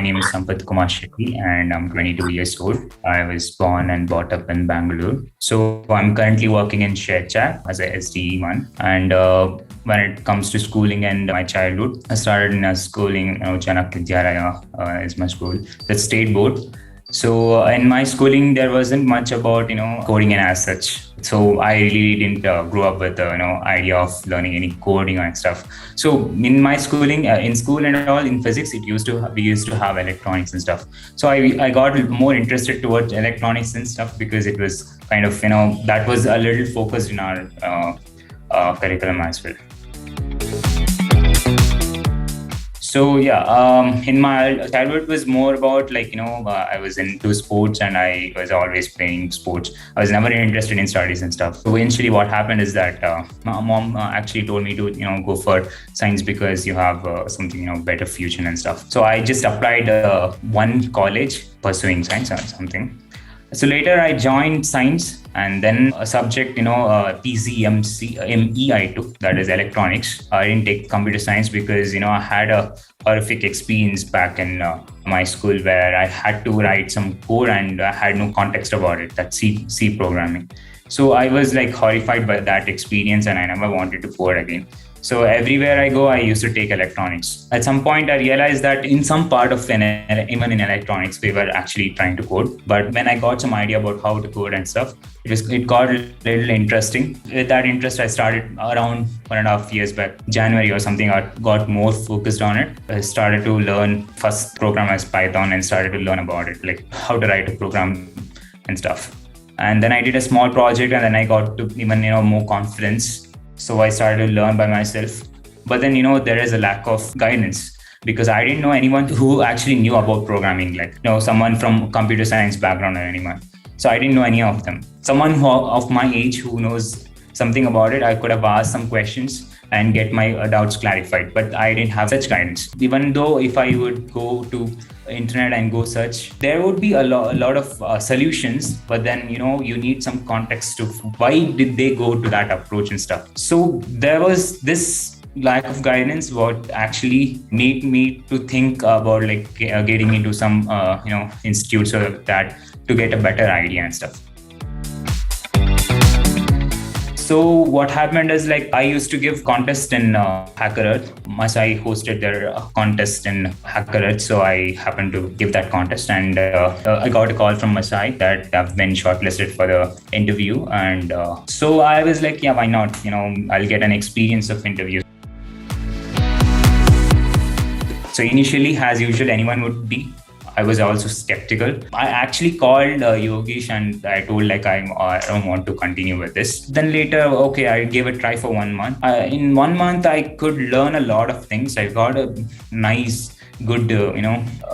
name is Sampath Shetty and I'm 22 years old. I was born and brought up in Bangalore. So I'm currently working in ShareChat as a SDE1. And when it comes to schooling and my childhood, I started in a schooling, Janak Vidyalaya is my school, the state board. So in my schooling, there wasn't much about, coding and as such. So I really didn't grow up with the, idea of learning any coding and stuff. So in my schooling, in school and all, in physics, we used to have electronics and stuff. So I got more interested towards electronics and stuff because it was kind of, that was a little focused in our curriculum as well. So in my childhood was more about I was into sports and I was always playing sports. I was never interested in studies and stuff. So eventually what happened is that my mom actually told me to, go for science because you have something, better future and stuff. So I just applied one college pursuing science or something. So later I joined science and then a subject, PCME I took, that is electronics. I didn't take computer science because, I had a horrific experience back in my school where I had to write some code and I had no context about it, that C programming. So I was horrified by that experience and I never wanted to code again. So everywhere I go, I used to take electronics. At some point, I realized that in some part of even in electronics, we were actually trying to code. But when I got some idea about how to code and stuff, it got a little interesting. With that interest, I started around 1.5 years back, January or something. I got more focused on it. I started to learn first program as Python and started to learn about it, like how to write a program and stuff. And then I did a small project and then I got to even, more confidence. So I started to learn by myself. But then, there is a lack of guidance because I didn't know anyone who actually knew about programming, someone from computer science background or anyone. So I didn't know any of them. Someone of my age who knows something about it, I could have asked some questions and get my doubts clarified. But I didn't have such guidance. Even though if I would go to internet and go search, there would be a lot of solutions, but then you need some context to why did they go to that approach and stuff. So there was this lack of guidance what actually made me to think about getting into some institutes or that to get a better idea and stuff. So what happened is I used to give contest in Hacker Earth. Masai hosted their contest in Hacker Earth. So I happened to give that contest and I got a call from Masai that I've been shortlisted for the interview. And so I was like, yeah, why not? I'll get an experience of interview. So initially, as usual, anyone would be. I was also skeptical. I actually called Yogesh and I told I don't want to continue with this. Then later, okay, I gave a try for 1 month. In 1 month, I could learn a lot of things. I got a nice, good,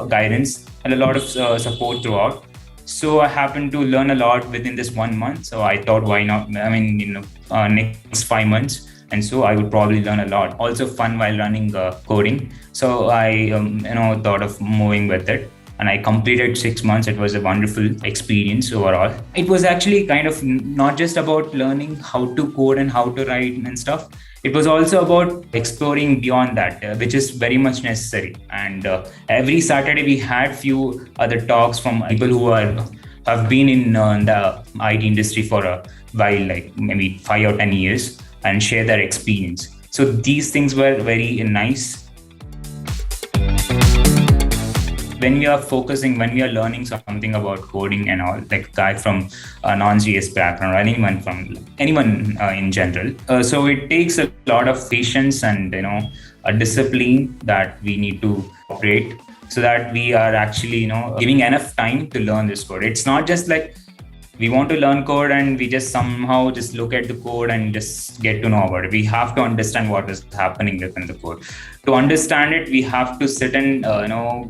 guidance and a lot of support throughout. So I happened to learn a lot within this 1 month. So I thought, why not? Next 5 months. And so I would probably learn a lot. Also fun while running coding. So I, thought of moving with it. And I completed 6 months. It was a wonderful experience overall. It was actually kind of not just about learning how to code and how to write and stuff. It was also about exploring beyond that, which is very much necessary. And every Saturday we had few other talks from people who have been in the IT industry for a while, maybe 5 or 10 years, and share their experience. So these things were very nice. When we are learning something about coding and all, like a guy from a non-GS background or anyone in general. So it takes a lot of patience and, a discipline that we need to operate so that we are actually, giving enough time to learn this code. It's not just we want to learn code and we just somehow just look at the code and just get to know about it. We have to understand what is happening within the code. To understand it, we have to sit and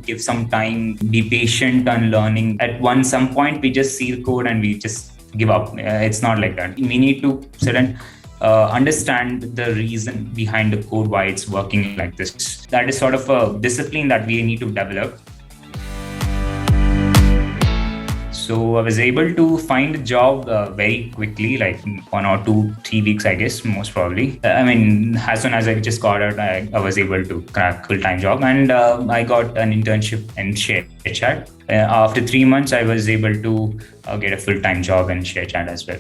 give some time, be patient on learning. At some point, we just see the code and we just give up. It's not like that. We need to sit and understand the reason behind the code, why it's working like this. That is sort of a discipline that we need to develop. So I was able to find a job very quickly, like 1 or 2, 3 weeks, I guess, most probably. I mean, as soon as I just got out, I was able to crack full-time job, and I got an internship in ShareChat. After 3 months, I was able to get a full-time job in ShareChat as well.